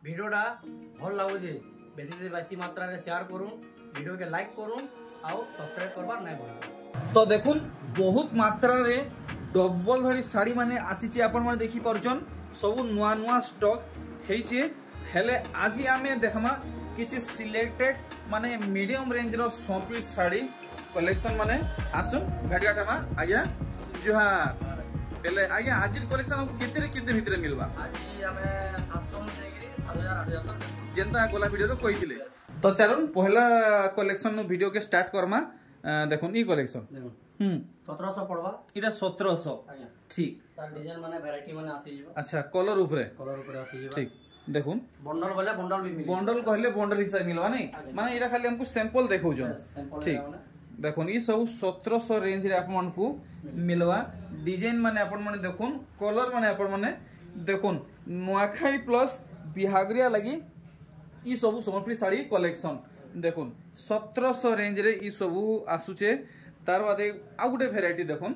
ভিডিওটা ভাল লাগুছে বেশি से বেশি মাত্রায় শেয়ার করুন ভিডিও के लाइक করুন আর সবস্ক্রাইব করবার নাই ভুলুন। তো দেখুন বহুত মাত্রারে ডবল ধরি শাড়ি মানে আসিছে আপন মানে দেখি পারছন সবু নয়া নয়া স্টক হেইছে হেলে আজি আমি দেখমা কিছু সিলেক্টেড মানে মিডিয়াম রেঞ্জ র 100 পিস শাড়ি कलेक्शन माने आसुन भेटिया कमा आज्ञा जुहार पहले आज्ञा आजिर कलेक्शन हमको केते भीतर मिलबा आज हमें 700 से 7000 8000 तक जेंता गोला वीडियो रो कहिथिले तो चलन पहला कलेक्शन नो वीडियो के स्टार्ट करमा देखुन ई कलेक्शन देखुन 1700 पड़बा इटा 1700 आज्ञा ठीक तार डिजाइन माने वैरायटी माने आसी जीवा अच्छा कलर ऊपरे आसी जीवा ठीक देखुन बंडल बोले बंडल भी मिल बंडल कहले बंडल हिसाब मिलवा नहीं माने इटा खाली हमको सैंपल देखौ जो ठीक देखुन ये सब 1700 रेंज रे आपन को मिलवा डिजाइन माने आपन माने देखुन कलर माने आपन माने देखुन नुआखाई प्लस बिहागरिया लगी ई सब समर्पी साड़ी कलेक्शन देखुन 1700 रेंज रे ई सब आसुचे तार बादे आ गुटे वैरायटी देखुन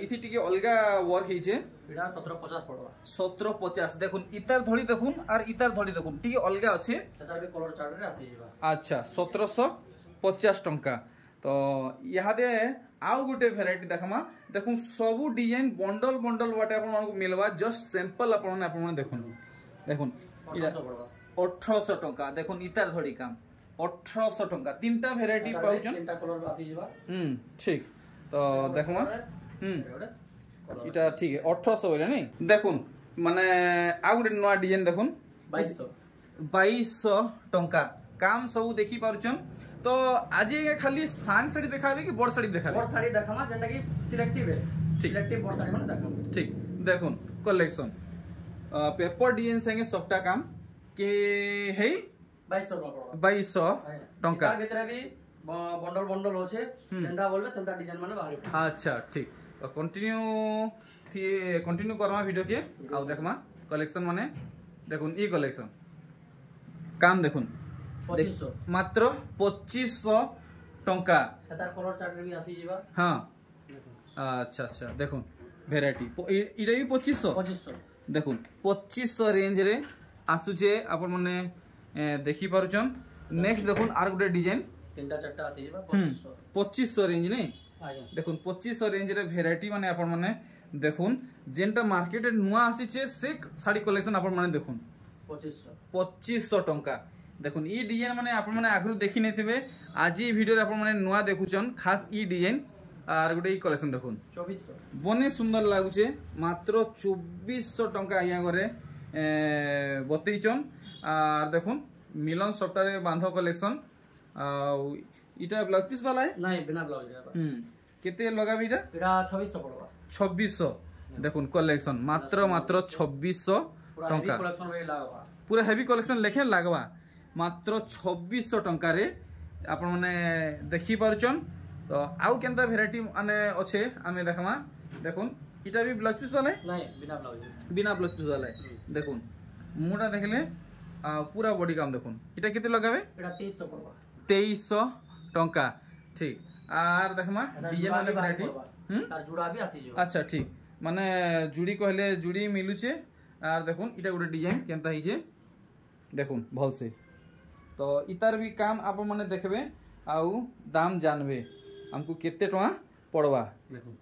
इथि टिके अलगा वर्क हिचे एटा 1750 पड़वा 1750 देखुन इतार धड़ी देखुन और इतार धड़ी देखुन टिके अलगा अछि सेटा भी कलर चार्ट रे आसी जीवा अच्छा 1750 टंका तो इहादे आउ गुटे वैरायटी देखमा देखुन सबु डिजाइन बंडल बंडल बाटे आपन को मिलवा जस्ट सैंपल आपन देखुन देखुन 1800 टंका देखुन इतार धड़ी काम 1800 टंका तीनटा वैरायटी पाउछन तीनटा कलर आसी जीवा ठीक तो देखमा इटा ठीक है 1800 होले नहीं देखुन माने आउ गुटे नवा डिजाइन देखुन 2200 टंका काम सब देखि पारुछन तो आज ये खाली सान साड़ी देखाबे कि बड़ साड़ी देखाबे बड़ साड़ी देखामा जेंटा कि सिलेक्टिव है सिलेक्टिव बड़ साड़ी माने देखामा ठीक देखुन कलेक्शन पेपर डिजाइन संगे सबटा काम के हे 2200 टंका तार भीतर भी बंडल बंडल होछे जेंटा बोलबे सेंटा डिजाइन माने बाहर अच्छा ठीक तो कंटिन्यू करमा वीडियो के आ देखमा कलेक्शन माने देखुन ई कलेक्शन काम देखुन 2500 मात्र 2500 टंका एतार कलर चार्ट भी आसी जीवा हां अच्छा अच्छा देखुन वैरायटी इडा भी 2500 देखुन 2500 रेंज रे आसुचे आपन माने देखि पारुचन नेक्स्ट देखुन आर गुटे डिजाइन तीनटा चारटा आसी जीवा 2500 रेंज नहीं आज्ञा देखुन 2500 रेंज रे वैरायटी माने आपन माने देखुन जेंटा मार्केट नुआ आसीचे से साड़ी कलेक्शन आपन माने देखुन 2500 टंका देखुन ई डिजाइन माने आपन माने आगरु देखि नेथिबे आज ई वीडियो रे आपन माने नुआ देखुचन खास ई design are Gute E collection देखुन 2400 बने सुंदर लागुचे मात्र 2400 टंका आया घरे बतैचन आर देखुन मिलन सप्ताह बांधो कलेक्शन इटा ब्लाउज पीस वाला है नहीं बिना ब्लाउज केते लगाबी इटा 2600 पड़वा 2600 देखुन कलेक्शन मात्र 2600 टंका कलेक्शन रे लागवा पूरा हेवी कलेक्शन लेखे लागवा मात्र 2600 टंका रे आपण माने देखि पारुचन तो आउ केनता वैरायटी माने अच्छे आमे देखमा देखुन इटा भी ब्लाउज पीस वाला है नहीं बिना ब्लाउज पीस वाला है देखुन मुटा देखले पूरा बॉडी काम देखुन इटा केते लगाबे एटा 2300 पड़वा 2300 टंका ठीक आर देखमा डिजाइन वाले वैरायटी तार जुड़ा भी आसी जो अच्छा ठीक माने जुड़ी कहले जुड़ी मिलुचे आर देखुन इटा गुटे डिजाइन केनता हिजे देखुन भल से तो इतार भी काम आप माने देखबे आउ दाम जानबे हमको केते टका पड़वा देखुन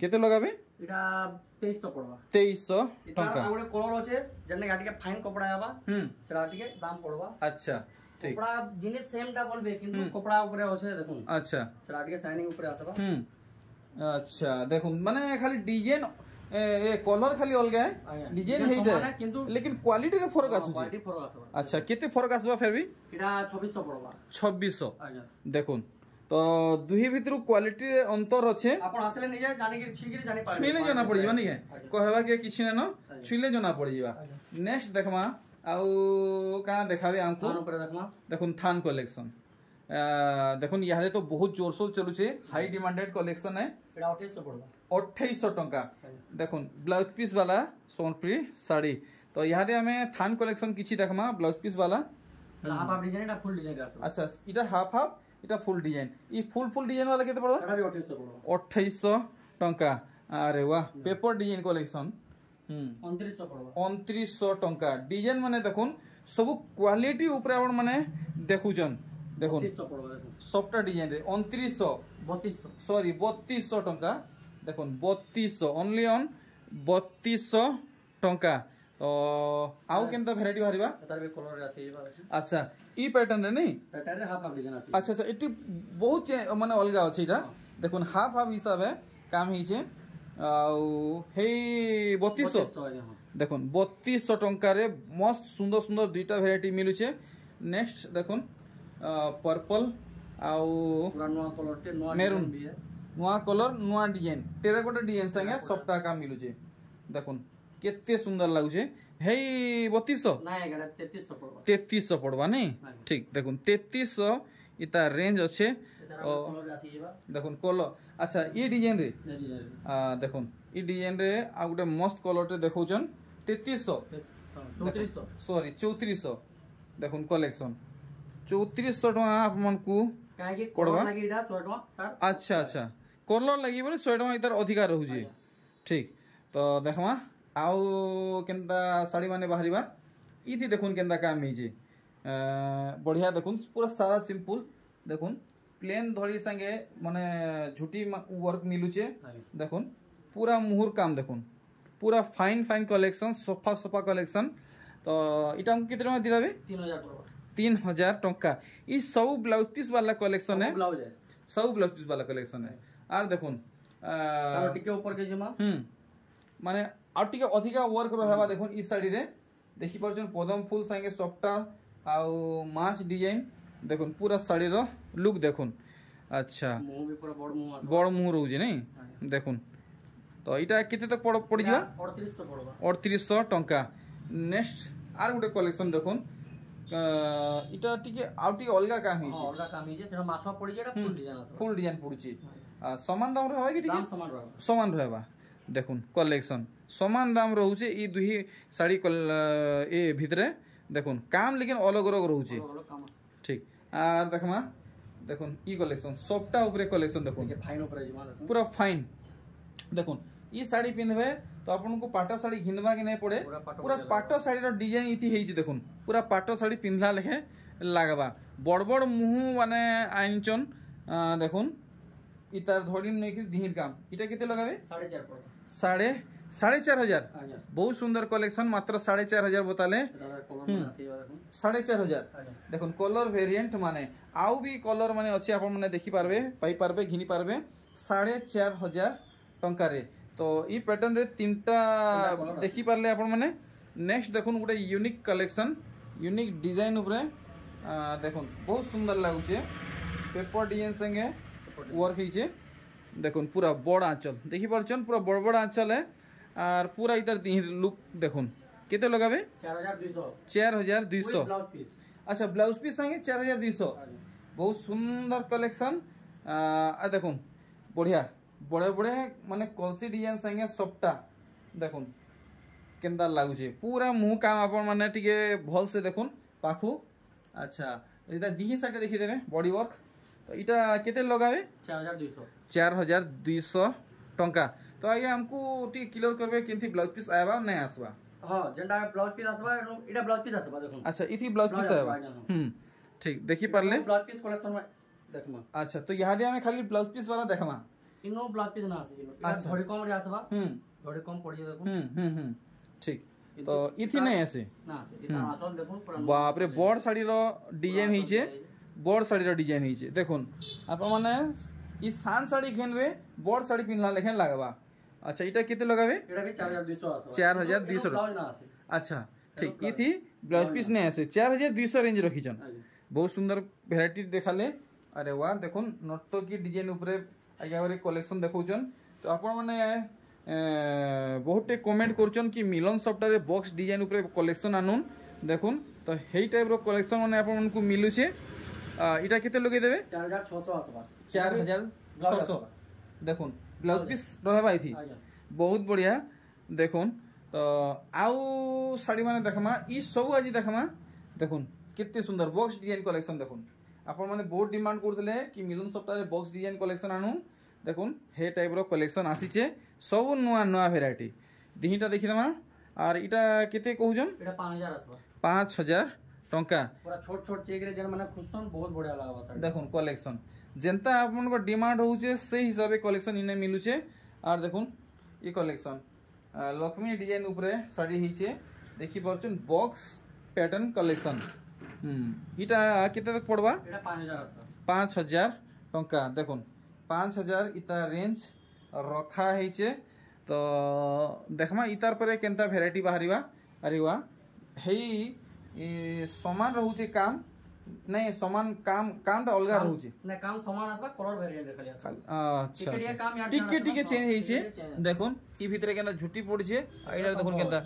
केते लगाबे इटा 2300 पड़वा 2300 टका इटा गुटे कलर होचे जने गाटी के फाइन कपड़ा आबा सेरा टिके दाम पड़वा अच्छा ठीक कपड़ा जिने सेम टा बोलबे किंतु कपड़ा ऊपर होचे देखुन अच्छा सेरा टिके शाइनिंग ऊपर आसबा अच्छा देखुन माने खाली डिजाइन ए कलर खाली अलगा है डिजाइन हेइटा लेकिन क्वालिटी रे फरक आसु क्वालिटी फरक आसबा अच्छा केते फरक आसबा फिर भी इटा 2600 पड़वा 2600 आज्ञा देखुन तो दुही भितर क्वालिटी अंतर अच्छे आपण आसले निजे जानि के छिगिरी जानि पारे छुइले जना पड़ जीवा नहीं है कहबा के किछि न छुइले जना पड़ जीवा नेक्स्ट देखमा आउ काना देखाबे हमको थान ऊपर देखमा देखुन थान कलेक्शन देखुन यहादे तो बहुत जोरसोर चलुचे हाई डिमांडेड कलेक्शन है एटा 2800 पड़वा 2800 टंका देखुन ब्लाउज पीस वाला सोनप्री साड़ी तो यहादे हमें थान कलेक्शन किछि देखमा ब्लाउज पीस वाला हाफ हाफ डिजाइन एटा फुल डिजाइन आसबा अच्छा इटा हाफ हाफ इटा फुल डिजाइन ई फुल डिजाइन वाला केते पड़वा एटा भी 2800 पड़वा 2800 टंका अरे वाह पेपर डिजाइन कलेक्शन 2900 पड़वा 2900 टंका डिजाइन माने देखुन सब क्वालिटी ऊपर आपण माने देखुचन देखुन 3200 पड़बो देखो सबटा डिजाइन रे 2900 3200 सॉरी 3200 टंका देखुन 3200 ओनली ऑन 3200 टंका तो आउ केनता वैरायटी बाहरिबा एतार भी कलर रे आसी बा अच्छा ई पैटर्न रे नहीं पैटर्न रे हाफ हाफ डिजाइन आसी अच्छा अच्छा एटी बहुत माने अलगा अछि इटा देखुन हाफ हाफ हिसाब है काम हिचे आउ हे 3200 देखुन 3200 टंका रे मस्त सुंदर सुंदर दुईटा वैरायटी मिलुचे नेक्स्ट देखुन पर्पल आउ पूरा नवा कलर टे नवा मेरून भी है नवा कलर नवा डिजाइन टेराकोटा डिजाइन संगे सबटा का मिलुचे देखुन केते सुंदर लागुचे हे 3200 ना एगडा 3300 पड़बो 3300 पड़वा नहीं ठीक देखुन 3300 इता रेंज अच्छे कलर रे आसी बा देखुन कलर अच्छा ई डिजाइन रे डिजाइन देखुन ई डिजाइन रे आ गुटे मस्त कलर टे देखौचन 3300 3400 सॉरी 3400 देखुन कलेक्शन 3400 टका आप मन को काहे कि पड़बा कलर लागि इडा 100 टका अच्छा अच्छा कलर लागि बोले 100 टका इधर अधिकार रहउजे ठीक तो देखमा आउ केनता साड़ी माने बाहरिबा इथि देखुन केनता काम हिजे बढ़िया देखुन पूरा सारा सिंपल देखुन प्लेन धड़ी संगे माने झुटी वर्क मिलुचे देखुन पूरा मुहुर काम देखुन पूरा fine fine collection sofa sofa collection तो इटा हमको कितने में दिलाबे 3000 पड़बो 3000 टंका ई सब ब्लाउज पीस वाला कलेक्शन है ब्लाउज है सब ब्लाउज पीस वाला कलेक्शन है आर देखुन तार टिके ऊपर के जमा माने आ टिके अधिका वर्क रहबा देखुन ई साड़ी रे देखि परछन पदम फूल संगे सफ्टा आउ माछ डिजाइन देखुन पूरा साड़ी रो लुक देखुन अच्छा मुंह भी पूरा बड़ मुंह रहउजे नहीं देखुन तो इटा केते तक पड़ जिबा 3800 पड़बा 3800 टंका नेक्स्ट आर गुटे कलेक्शन देखुन इटा टिके आउ टिके अलगा काम हिचे अलगा काम हिचे सेटा माछवा पड़ी जेटा फुल डिजाइन आसे फुल डिजाइन पड़ुची समान दाम रहबा कि टिके दाम समान रहबा समान रहबा देखुन कलेक्शन समान दाम रहउचे ई दुही साड़ी ए भितरे देखुन काम लेकिन अलग अलग रहउचे अलग काम आसे ठीक आर देखमा देखुन ई कलेक्शन सबटा ऊपर कलेक्शन देखुन के फाइन ऊपर जमा देखुन पूरा फाइन देखुन ई साड़ी पिनबे तो आपन को पाटो साड़ी घिनबा के नहीं पड़े पूरा पाटो साड़ी रो डिजाइन इथि हेई देखुन पूरा पाटो साड़ी पिनला लेखे लागबा बड़ बड़ मुंह माने आइनचन देखुन इतार धड़ी नै कि दिहिर काम इटा केते लगाबे 4.5 पड़बा 4,500 बहुत सुंदर कलेक्शन मात्र 4,500 बताले 4,500 देखुन कलर वेरिएंट माने आउ भी कलर माने अच्छी आप माने देखि पारबे पाई पारबे घिनी पारबे 4,500 टंका रे तो ई पैटर्न रे तीनटा देखि पारले आपण माने नेक्स्ट देखुन गुटे यूनिक कलेक्शन यूनिक डिजाइन ऊपर देखुन बहुत सुंदर लागुचे पेपर डिजाइन संगे वर्क हिचे देखुन पूरा बड़ आंचल देखि परछन पूरा बड़ बड़ आंचल है और पूरा इधर लुक देखुन केते लगाबे 4200 ब्लाउज पीस अच्छा ब्लाउज पीस संगे 4200 बहुत सुंदर कलेक्शन आ देखुन बढ़िया बड़े बड़े माने कलसी डिजाइन संगे सबटा देखुन केंदा लागुचे पूरा मुंह काम आपण माने टिके भल से देखुन पाखु अच्छा इधर दिही साइड देखि देबे बॉडी वर्क तो इटा केते लगाबे 4200 टंका तो आगे हमको टी क्लियर करबे केंथि ब्लाउज पीस आबा नै आसबा हां जेंडा ब्लाउज पीस आसबा इटा ब्लाउज पीस आसबा देखुन अच्छा इथि ब्लाउज पीस आबा ठीक देखि परले ब्लाउज पीस कलेक्शन में देखमा अच्छा तो यहाँ दिया में खाली ब्लाउज पीस वाला देखमा इनो ब्लाउज पीस ना आसे इनो इटा थोड़ी कम रे आसबा थोड़ी कम पड़ी देखुन ठीक तो इथि नै आसे ना आसे इटा आचल देखुन पूरा बाप रे बड़ साड़ी रो डिजाइन हिचे बड़ साड़ी रो डिजाइन हिचे देखुन आप माने ई सान साड़ी घेनबे बड़ साड़ी पिनला लेखन लागबा अच्छा इटा केते लगाबे एटा भी 4200 आसे 4200 ब्लाउज ना आसे अच्छा ठीक इथि ब्लाउज पीस नै आसे 4200 रेंज रखिचन बहुत सुंदर वैरायटी देखाले अरे वाह देखुन नोटो की डिजाइन ऊपर आगे कलेक्शन देखौचन तो आपण माने बहुत कमेंट करचन कि मिलन सॉफ्टवेयर बॉक्स डिजाइन ऊपर कलेक्शन आनुन देखुन तो हेई टाइप रो कलेक्शन माने आपण को मिलुचे इटा केते लगे देबे 4600 आसबा 4600 देखुन ब्लाउज पीस रहबा इथि बहुत बढ़िया देखुन तो आउ साड़ी माने देखमा ई सब आज देखमा देखुन कितने सुंदर बॉक्स डिजाइन कलेक्शन देखुन आपण माने बहुत डिमांड करथले कि मिलन सप्ताह बॉक्स डिजाइन कलेक्शन आनु देखुन हे टाइप रो कलेक्शन आसीचे सब नुआ नुआ वैरायटी दिहिटा देखिदमा और इटा केते कहउजन इटा 5000 आसबा 5000 टंका पूरा छोट छोट चेक रे जन माने खुसन बहुत बढ़िया लागबा साड़ी देखुन कलेक्शन जेंता आपन को डिमांड होचे से हिसाबे कलेक्शन इने मिलुचे आर देखुन ये कलेक्शन लक्ष्मी डिजाइन ऊपर साड़ी हिचे देखि परचुन बॉक्स पैटर्न कलेक्शन इटा केते तक पड़बा एटा 5000 आसा 5000 टंका देखुन 5000 इता रेंज रखा हिचे तो देखमा इतार परे केनता वैरायटी बाहरिबा अरे वा हेई समान रहउचे काम नहीं समान कामटा अलगा रहउचे ना काम समान आसबा कलर वेरिएंट खाली आसबा अच्छा टिके काम यार टिके चेंज हेइचे देखुन ई भितरे केना झुटी पड़िचे आइडा देखुन केनता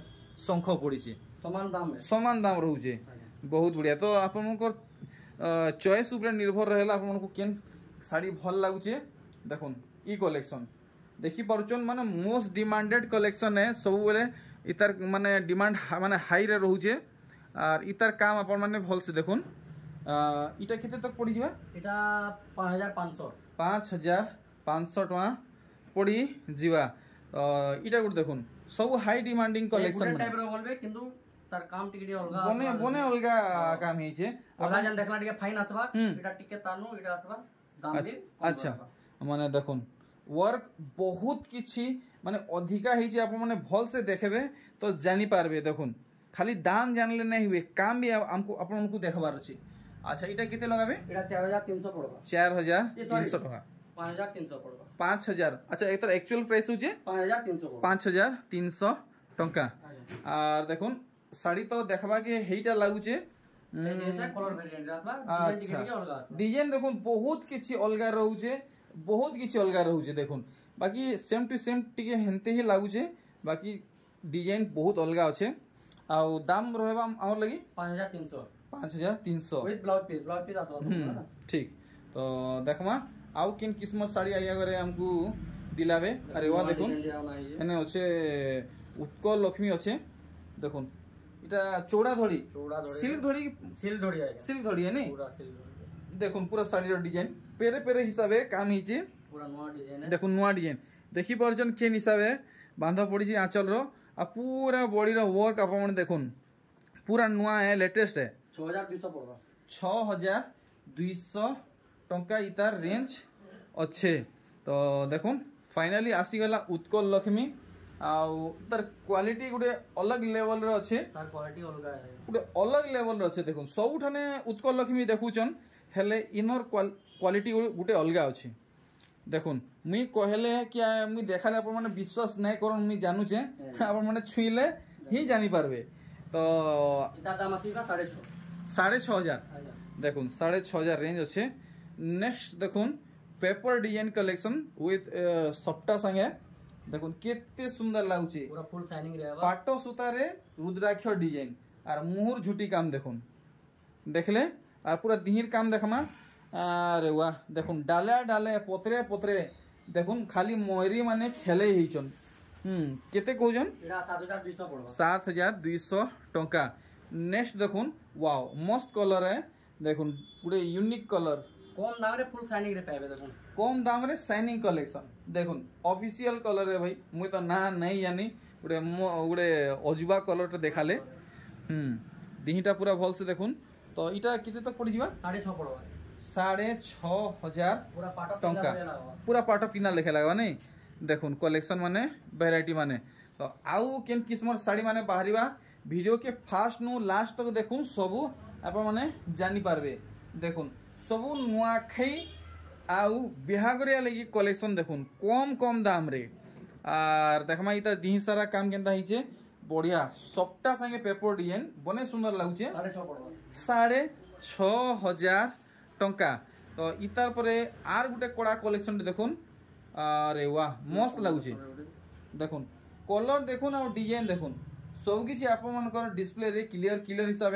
शंख पड़िचे समान दाम रहउचे बहुत बढ़िया तो आपन को चॉइस ऊपर निर्भर रहेला आपन को केन साड़ी भल लागुचे देखुन ई कलेक्शन देखि परचन माने मोस्ट डिमांडेड कलेक्शन है सब बेले इतार माने डिमांड माने हाई रे रहउचे और इतार काम अपन माने भल से देखुन इटा केते तक पड़ी जिबा इटा 5500 टका पड़ी जिबा इटा गुड देखुन सब हाई डिमांडिंग कलेक्शन टाइप रो बोलबे किंतु तार काम टिके अलगा बने अलगा काम हेइचे अलगा जन देखला टिके फाइन आसबा इटा टिके तानु इटा आसबा दाम भी अच्छा माने देखुन वर्क बहुत किछि माने अधिका हेइचे आप माने भल से देखबे तो जानि पारबे देखुन खाली दाम जानले नहीं हुए काम भी हमको अपन उनको देखबार अछि अच्छा इटा केते लगाबे इटा 4300 पड़बा 4300 टका 5300 पड़बा 5000 अच्छा एतर एक्चुअल प्राइस होचे 5300 पड़बा 5300 टका और देखुन साड़ी तो देखबा के हेइटा लागुचे जैसा कलर वेरिएंट आसबा अच्छा डिजाइन देखुन बहुत किछि अलगा रहउचे बहुत किछि अलगा रहउचे देखुन बाकी सेम टू सेम टिके हेनते ही लागुचे बाकी डिजाइन बहुत अलगा अच्छे आ दाम रहबा हमर लगी 5300 विद ब्लाउज पीस आसबा ठीक तो देखमा आउ किन किस्मत साड़ी आया करे हमको दिलावे अरे वाह देखुन एने अच्छे उत्कल लक्ष्मी अच्छे देखुन इटा चौड़ा धड़ी सिल्क धड़ी है नहीं पूरा सिल्क धड़ी देखुन पूरा साड़ी रो डिजाइन पेरे पेरे हिसाबे काम हिचे पूरा नवा डिजाइन है देखुन नवा डिजाइन देखि परजन केन हिसाबे बांधा पड़ी छी आंचल रो आ पूरा बॉडी रो वर्क अपन देखुन पूरा नवा है लेटेस्ट है 6200 पड़बा 6200 टंका इतार रेंज अच्छे तो देखुन फाइनली आसी गला उत्कल लक्ष्मी आउ तार क्वालिटी गुटे अलग लेवल रे अच्छे तार क्वालिटी अलग है गुटे अलग लेवल रे अच्छे देखुन सबठाने उत्कल लक्ष्मी देखुचन हेले इनर क्वालिटी गुटे अलग अच्छे देखुन मुई कहले कि मुई देखाले अपन माने विश्वास नहीं करन मुई जानु छे अपन माने छुईले ही जानी पारबे तो इता दाम आसीबा 6500 देखुन 6500 रेंज अच्छे नेक्स्ट देखुन पेपर डिजाइन कलेक्शन विथ सप्टा संगे देखुन केते सुंदर लागुची पूरा फुल शाइनिंग रहबा पाटो सूता रे रुद्राक्ष डिजाइन और मुहुर झुटी काम देखुन देखले और पूरा दिहिर काम देखमा अरे वाह देखुन डाले डाले पतरे पतरे देखुन खाली मोहरी माने खेले हिचन केते कहजन एडा 7200 पड़बा 7200 टंका नेक्स्ट देखुन वाओ मस्त कलर है देखुन पूरे यूनिक कलर कम दाम रे फुल शाइनिंग रे पाबे देखुन कम दाम रे शाइनिंग कलेक्शन देखुन ऑफिशियल कलर है भाई मुई तो ना नहीं जानी गुड़े अजुबा कलर टे देखाले दिहिटा पूरा भल से देखुन तो इटा किते तक पड़ जिबा 6.5 पड़बा 6500 पूरा पाटो टंका पूरा पाटो पिना लेखे लगवा नहीं देखुन कलेक्शन माने वेराइटी माने तो आउ केन किस्मर साड़ी माने बाहरिबा वीडियो के फास्ट नु लास्ट तक देखुन सबु आप माने जानी पारबे देखुन सबु नुआखई आउ बिहागरिया लगी कलेक्शन देखुन कम कम दाम रे आर देखमा इता दिही सारा काम केनता हिचे बढ़िया सप्ता संगे पेपर डिजाइन बने सुंदर लागुचे 6500 टंका तो इतार परे आर गुटे कड़ा कलेक्शन देखुन अरे वाह मस्त लागुचे देखुन कलर देखुन और डिजाइन देखुन सब किछि आप मानकर डिस्प्ले रे क्लियर हिसाब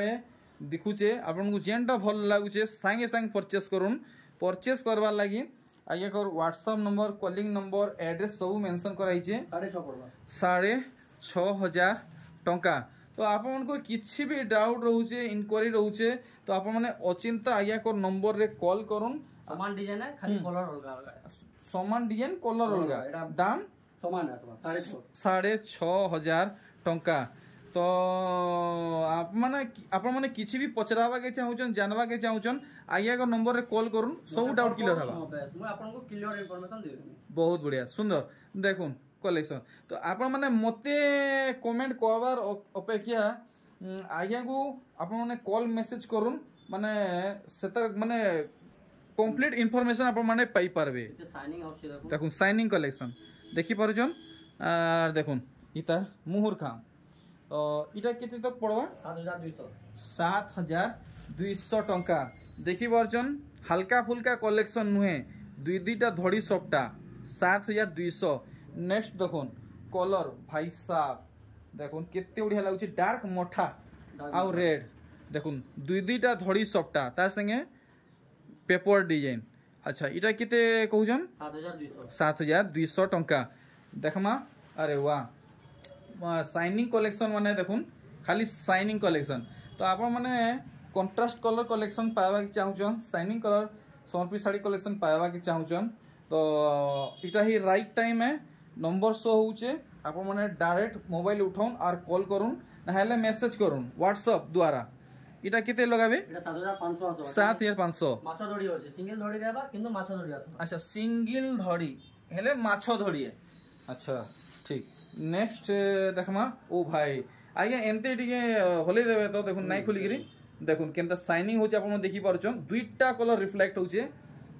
दिखुचे आपन को जेनटा भल लागुचे संगे संग परचेस करूँ परचेस करवार लगी आगे कर WhatsApp number calling number address सब मेंशन कराइचे 6500 टंका तो आप किसी भी डाउट रोचे इनक्वारी रोचे तो आप मैंने अचिंता आज्ञा कर नंबर रे कॉल करूँ समान डिजाइन है खाली कलर अलग समान डिजाइन कलर अलग दाम समान है 6500 टंका तो आपण माने किछि भी पचरावा के चाहुचन जानवा के चाहुचन आज्ञा को नंबर रे कॉल करूँ सब डाउट क्लियर हवा। मैं आपन को क्लियर इंफॉर्मेशन दे देबी। बहुत बढ़िया सुंदर देखुन कलेक्शन। तो आपण माने मते कमेंट करवार अपेक्षा आज्ञा को आपण माने कॉल मेसेज करूँ माने सेतर माने कंप्लीट इंफॉर्मेशन आपण माने पाई पारबे। साइनिंग हाउस देखुन साइनिंग कलेक्शन देखि पारुचन आर देखुन इता मुहुर खाम तो इटा केते तक पड़वा 7200 टंका देखि पारुचन हल्का फुल्का कलेक्शन नुहे दुई दुईटा धड़ी सबटा 7200। नेक्स्ट देखुन कलर भाई साहब देखुन केते बढ़िया लागुची डार्क मोठा आउ रेड देखुन दुई दुईटा धड़ी सबटा तार संगे पेपर डिजाइन। अच्छा इटा केते कहउजन 7200 टंका देखमा। अरे वाह साइनिंग कलेक्शन माने देखुन खाली साइनिंग कलेक्शन। तो आप माने कंट्रास्ट कलर कलेक्शन पावा के चाहुचन साइनिंग कलर सोनपी साड़ी कलेक्शन पावा के चाहुचन तो इटा ही राइट टाइम है नंबर शो होउचे आप माने डायरेक्ट मोबाइल उठाउन और कॉल करूँ ना मेसेज करूँ व्हाट्सएप द्वारा। इटा केते लगाबे इटा 7500 7500 माछो धड़ी होचे सिंगल धड़ी रहबा किंतु माछो धड़ी आसे। अच्छा सिंगल धड़ी हेले माछो धड़ी है। अच्छा ठीक नेक्स्ट देखमा ओ भाई आज्ञा एमते टिके होले देबे तो देखुन नाइ खुली गिरी देखुन केनता साइनिंग होचे आपण देखि पारुचन दुईटा कलर रिफ्लेक्ट होचे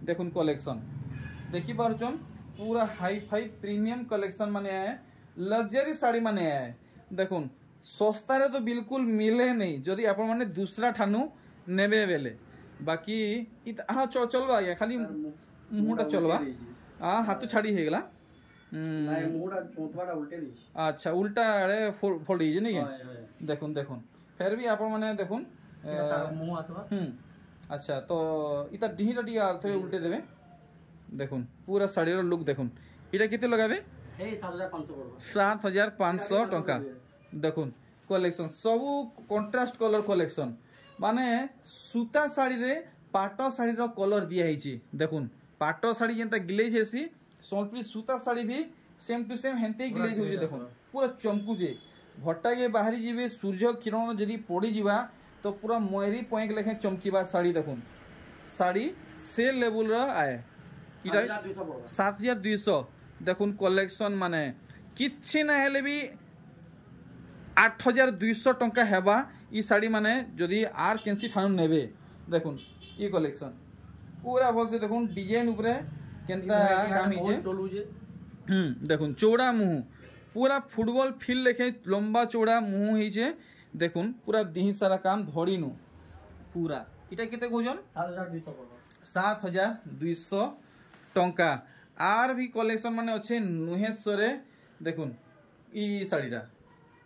देखुन कलेक्शन देखि पारुचन पूरा हाई फाई प्रीमियम कलेक्शन माने है लग्जरी साड़ी माने है देखुन सस्ता रे तो बिल्कुल मिले नहीं जदि आपण माने दूसरा ठानु नेबे बेले बाकी हां चलबा या खाली मुहटा चलबा हां हाथ छाड़ी हे गेला नाही मुहटा चोंतवाटा उल्टे दी। अच्छा उल्टा रे फोल्ड हिजे नहीं देखुन देखुन फिर भी आपण माने देखुन मुंह आसबा अच्छा तो इता डिहीटा टी अर्थ उल्टे देबे देखुन पूरा साड़ी रो लुक देखुन इटा केते लगाबे हे 7500 पड़बा 7500 टंका देखुन कलेक्शन सब कंट्रास्ट कलर कलेक्शन माने सूता साड़ी रे पाटो साड़ी रो कलर दिया हिची देखुन पाटो साड़ी जेंता ग्लेज हेसी सोनपरी सूता साड़ी भी सेम टू सेम हेंते ग्लेज होजे देखुन पूरा चमकुजे भट्टा के बाहरी जीवे सूर्य किरण जदी पड़ी जीवा तो पूरा मोयरी पॉइंट लेखे चमकीबा साड़ी देखुन साड़ी से लेवल रो आए इटा 7200 देखुन कलेक्शन माने किछि ना हेले भी 8200 टंका हेबा ई साड़ी माने जदी आर केंसी ठानु नेबे देखुन ई कलेक्शन पूरा भल से देखुन डिजाइन ऊपरे केनता काम हिजे देखुन चौड़ा मुंह पूरा फुटबॉल फील्ड लेखे लंबा चौड़ा मुंह हिजे देखुन पूरा दिही सारा काम धड़ी नु पूरा इटा केते कहजन 7200 पड़बा 7200 टंका आर भी कलेक्शन माने अच्छे नुहेश्वरे देखुन ई साड़ीटा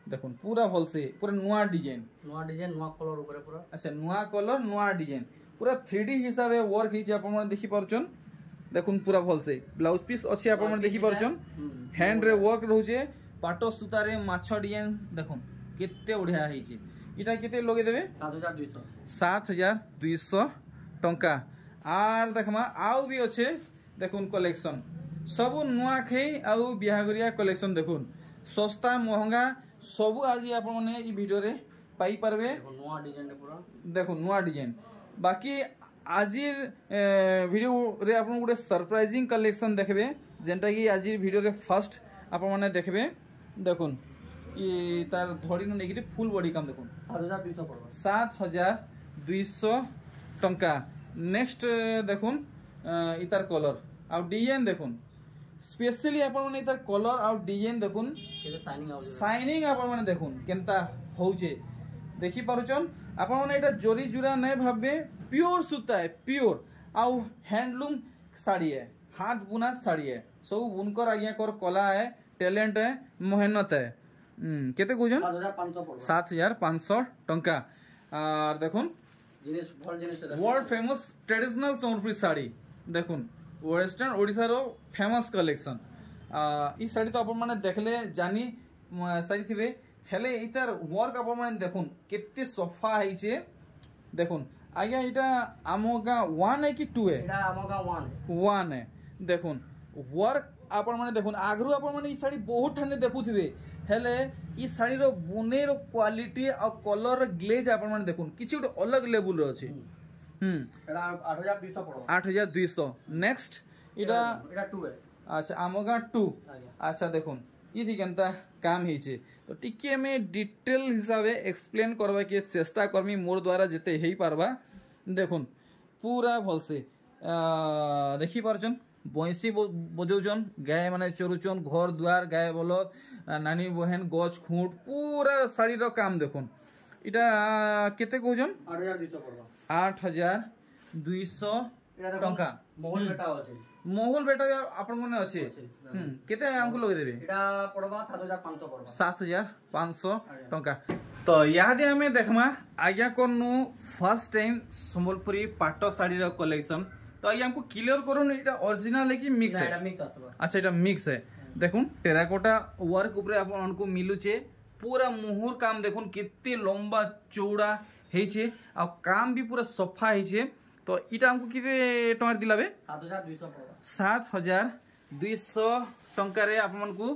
देखुन पूरा भल से पूरा नुआ डिजाइन नुआ कलर ऊपर पूरा। अच्छा नुआ कलर नुआ डिजाइन पूरा 3D हिसाब से वर्क हिचे आपण माने देखि पारछन देखुन पूरा भल से ब्लाउज पीस अच्छे आपण माने देखि पारछन हैंड रे वर्क रहउचे पाटो सूता रे माछो डिजाइन देखुन केते बढ़िया हिचे इटा केते लगे देबे 7200 टंका आर देखमा आउ भी अच्छे देखुन कलेक्शन सब नुआ खई आउ बिहागरिया कलेक्शन देखुन सस्ता महंगा सब आज आप ई वीडियो रे पाई पारबे नुआ डिजाइन पूरा देखो नुआ डिजाइन बाकी आज वीडियो रे आपन गुटे सरप्राइजिंग कलेक्शन देखबे जेंटा कि आज वीडियो रे फर्स्ट आप माने देखबे देखुन ई तार धड़ी न नेगिरी फुल बॉडी काम देखुन 7200 पड़बा 7200 टंका नेक्स्ट देखुन ई तार कलर आ डिजाइन देखुन स्पेशली आपण माने इतार कलर आ डिजाइन देखुन केते साइनिंग आपण माने देखुन केनता होउचे देखि पारुचन आपण माने एटा जोरी जुरा नै भाबे प्योर सूता है प्योर आ हैंडलूम साड़ी है हाथ बुना साड़ी है सब बुनकर आज्ञा कर कला है टैलेंट है मेहनत है केते कहजन 7500 टंका और देखुन world famous traditional Sonpuri sari देखुन वेस्टर्न ओडिसा रो फेमस कलेक्शन ई साड़ी तो आपण माने देखले जानी साड़ी थिबे हेले इतार वर्क आपण माने देखुन केते सफा हिचे देखुन आज्ञा इटा आमोगा 1 है कि 2 है इटा आमोगा 1 है देखुन वर्क आपण माने देखुन आगरु आपण माने ई साड़ी बहुत ठाने देखुथिबे हेले ई साड़ी रो बुने रो क्वालिटी और कलर ग्लेज आपण माने देखुन किछि गोटे अलग लेवल रो अछि एटा 8200 पड़ो 8200 नेक्स्ट इटा 2 है अच्छा आमगा 2 अच्छा देखुन ई थी केनता काम हिचे तो टिके में डिटेल हिसाबे एक्सप्लेन करबा के चेष्टा करमी मोर द्वारा जते हेई पारबा देखुन पूरा भलसे देखि पारछन बंसी बजौछन गाय माने चरुछन घर द्वार गाय बलद नानी बहन गछ खूंट पूरा साड़ी रो काम देखुन इटा केते कहउछन 8200 पड़ो 8200 टंका मोहल बेटा अछि मोहल बेटा आपन मने अछि केते हमको लगे देबे एटा पड़बा 7500 पड़बा 7500 टंका तो यादे हमें देखमा आज्ञा करनु फर्स्ट टाइम संबलपुरी पाटो साड़ी रो कलेक्शन तो आज्ञा हमको क्लियर करूँ एटा ओरिजिनल है कि मिक्स है मिक्स आसबा अच्छा एटा मिक्स है देखुन टेराकोटा वर्क ऊपर आपको मिलुचे पूरा मुहुर काम देखुन कितने लंबा चौड़ा हेचे आ काम भी पूरा सफा हेचे तो इटा हमको किते टंका दिलाबे 7200 पड़बा 7200 टंका रे आपन को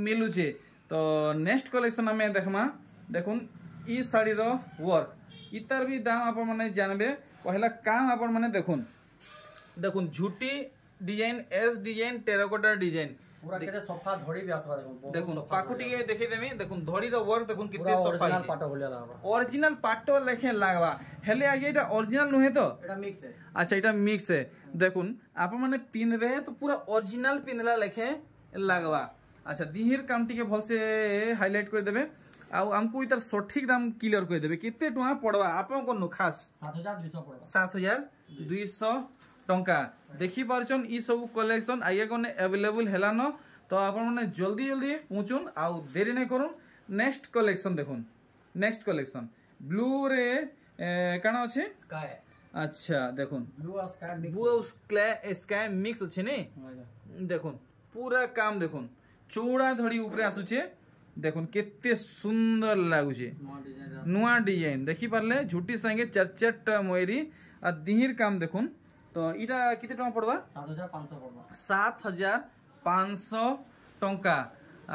मिलुचे तो नेक्स्ट कलेक्शन हमें देखमा देखुन ई साड़ी रो वर्क इतार भी दाम आपन माने जानबे पहला काम आपन माने देखुन देखुन झूठी design S design terracotta design पूरा केते सफा धड़ी भी आसबा देखुन पाखु टिके देखि देमी देखुन धड़ी रो वर्क देखुन कितने सफा ओरिजिनल पाटो बोलिया लागबा ओरिजिनल पाटो लेखे लागबा हेले आगे एटा ओरिजिनल नहे तो एटा मिक्स है अच्छा एटा मिक्स है देखुन आप माने पिनबे तो पूरा ओरिजिनल पिनला लेखे लागबा अच्छा दिहिर काम टिके भल से हाईलाइट कर देबे आ हमको इतर सठिक दाम क्लियर कर देबे कितने टका पड़वा आपन को खास 7200 पड़बा 7200 टंका देखि पारछन ई सब कलेक्शन आइए कोने अवेलेबल हेला न तो आपन माने जल्दी जल्दी पहुंचुन आ देरी नै करूं नेक्स्ट कलेक्शन देखुन नेक्स्ट कलेक्शन ब्लू रे काना अछि स्काई अच्छा देखुन ब्लू स्काई मिक्स अछि ने देखुन पूरा काम देखुन चौड़ा धड़ी ऊपर आसुचे देखुन केते सुंदर लागुचे नुआ डिजाइन देखि पारले झुटी संगे चार मोयरी आ दिहिर काम देखुन तो इटा किते टका पड़वा 7500 पड़वा 7500 टंका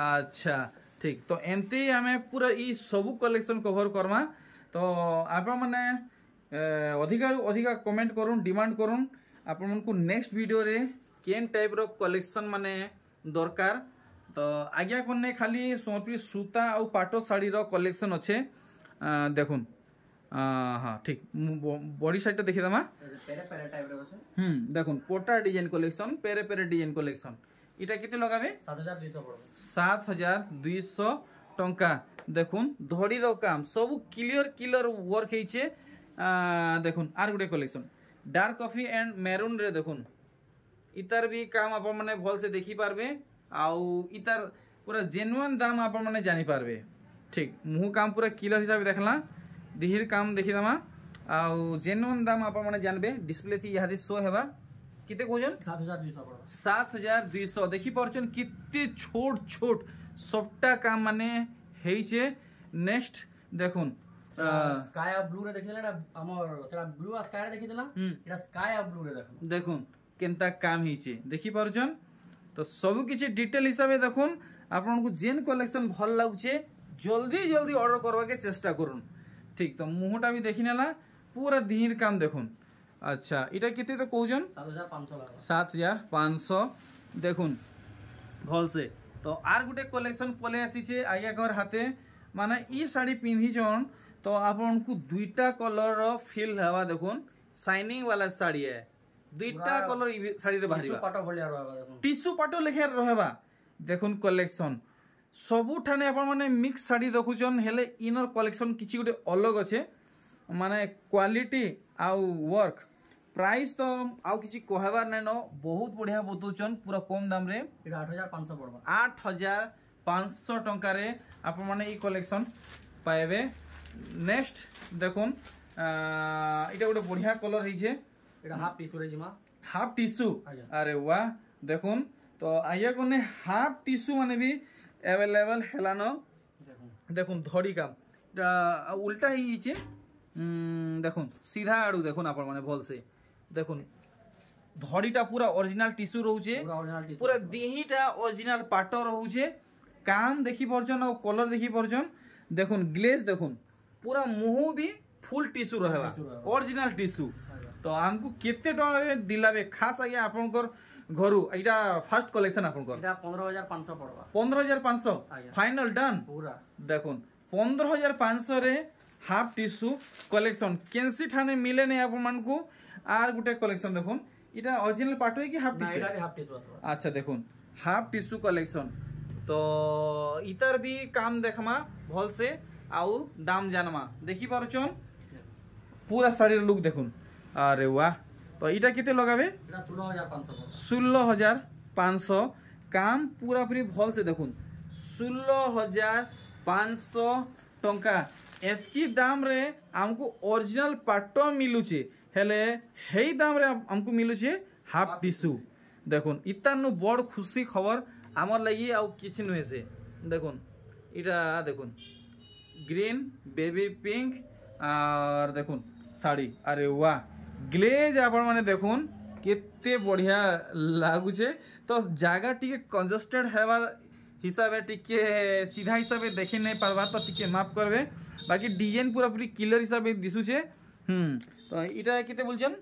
अच्छा ठीक तो एमती हमें पूरा ई सब कलेक्शन कवर करमा तो आप माने अधिका कमेंट करूँ डिमांड करूँ आपण को नेक्स्ट वीडियो रे केन टाइप रो कलेक्शन माने दरकार तो आज्ञा करने खाली सोनपुरी सूता और पाटो साड़ी रो कलेक्शन अच्छे देखुन हाँ ठीक बॉडी साइड देखि दमा पेरे पेरे टाइप रे আছে देखुन पोटा डिजाइन कलेक्शन पेरे पेरे डिजाइन कलेक्शन इटा किते लगाबे 7200 पड़बा 7200 टंका देखुन धड़ी रो काम सब क्लियर वर्क हेचे देखुन are Gute collection dark coffee and maroon रे देखुन इतार भी काम आप माने भल से देखि पारबे आउ इतार पूरा जेन्युइन दाम आप माने जानि पारबे ठीक मुह काम पूरा क्लियर हिसाब देखला दिहिर काम देखि दमा आउ जेन्युइन दाम आप माने जानबे डिस्प्ले थी यहादे शो हेबा किते कोजन 7200 पड़बा 7200 देखि परछन किते छोट छोट सबटा काम माने हेइचे नेक्स्ट देखुन स्काई और ब्लू रे देखिला हमर सेरा ब्लू और स्काई रे देखिला एटा स्काई और ब्लू रे देखुन केनता काम हेइचे देखि परछन तो सब किछि डिटेल हिसाबे देखुन आपन को जेन कलेक्शन भल लागुचे जल्दी जल्दी ऑर्डर करवा के चेष्टा करूँ ठीक तो मुहटा भी देखी नेला पूरा दिहिर काम देखुन अच्छा इटा किते तो कहउजन 7500 देखुन भल से तो आर गुटे कलेक्शन पले आसीचे आज्ञा घर हाथे माने ई साड़ी पिंधी जन तो आपन को दुईटा कलर रो फील हवा देखुन शाइनिंग वाला साड़ी है दुईटा कलर साड़ी रे बाहरीबा पाटो भलिया रहबा देखुन टिश्यू पाटो लेखे रहबा देखुन कलेक्शन सबू ठाने आप माने मिक्स साड़ी देखुचन हेले इनर कलेक्शन किछि गोटे अलग अच्छे माने क्वालिटी आउ वर्क प्राइस तो आउ किछि कहबार नै न बहुत बढ़िया बतौचन पूरा कम दाम रे 8500 पड़बा 8500 टंका रे आप माने ई कलेक्शन पाएबे नेक्स्ट देखुन इटा गोटे बढ़िया कलर हिचे एटा हाफ टिश्यू रे जिमा हाफ टिश्यू अरे वाह देखुन तो आइया कोने हाफ टिश्यू माने भी अवेलेबल हेलान देखुन धड़ी काम उल्टा ही देखुन सीधा आड़ू देखुन आप माने भल से देखुन धड़ीटा पूरा ओरिजिनल टिश्यू रोचे पूरा ओरिजिनल टिश्यू पूरा देहीटा ओरिजिनल पाट रोचे काम देखि परछन और कलर देखि परछन देखुन ग्लेज देखुन पूरा मुंह भी फुल टिश्यू रहबा ओरिजिनल टिश्यू तो हमको केते टका दिलाबे खास आगे आपनकर घरु एटा फर्स्ट कलेक्शन आपनकर एटा 15500 पड़वा 15500 फाइनल डन पूरा देखुन 15500 रे हाफ टिश्यू कलेक्शन केनसी ठाने मिले नै आपन मान को आर गुटे कलेक्शन देखुन इटा ओरिजिनल पार्ट है कि हाफ टिश्यू एटा भी हाफ टिश्यू आसबा अच्छा देखुन हाफ टिश्यू कलेक्शन तो इतर भी काम देखमा भल से आउ दाम जानमा देखि पारछन पूरा साड़ी लुक देखुन अरे वाह तो इटा केते लगाबे एटा 16500 16500 काम पूरा पूरी भल से देखुन 16500 टंका एतकी दाम रे हमको ओरिजिनल पाटो मिलुचे हेले हेई दाम रे हमको मिलुचे हाफ टिश्यू देखुन इतानु बड़ खुशी खबर आमर लगी आउ किछ नुहे से देखुन इटा देखुन ग्रीन बेबी पिंक और देखुन साड़ी अरे वाह ग्लेज आपण माने देखुन केते बढ़िया लागुचे तो जागा टिके कंजस्टेड हेबार हिसाबे टिके सीधा हिसाबे देखि नै पारबा तो टिके माफ करबे बाकी डिजाइन पूरा पूरी क्लियर हिसाबे दिसुचे तो इटा केते बोलछन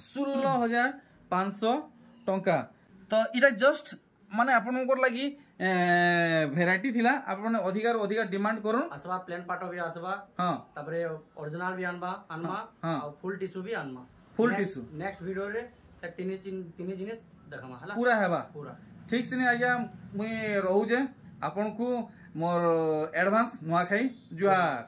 16500 टंका तो इटा जस्ट माने आपनकर लागि भेराइटी थिला आपन अधिकार अधिकार डिमांड करन आसबा प्लेन पाटो भी आसबा हां तापरे ओरिजिनल भी आनमा और फुल टिश्यू भी आनमा फुल टिश्यू नेक्स्ट वीडियो रे तीन जिनिस देखमा हला पूरा हेबा पूरा ठीक से आज्ञा मुई रहू जे आपन को मोर एडवांस नुआ खाई जुहार।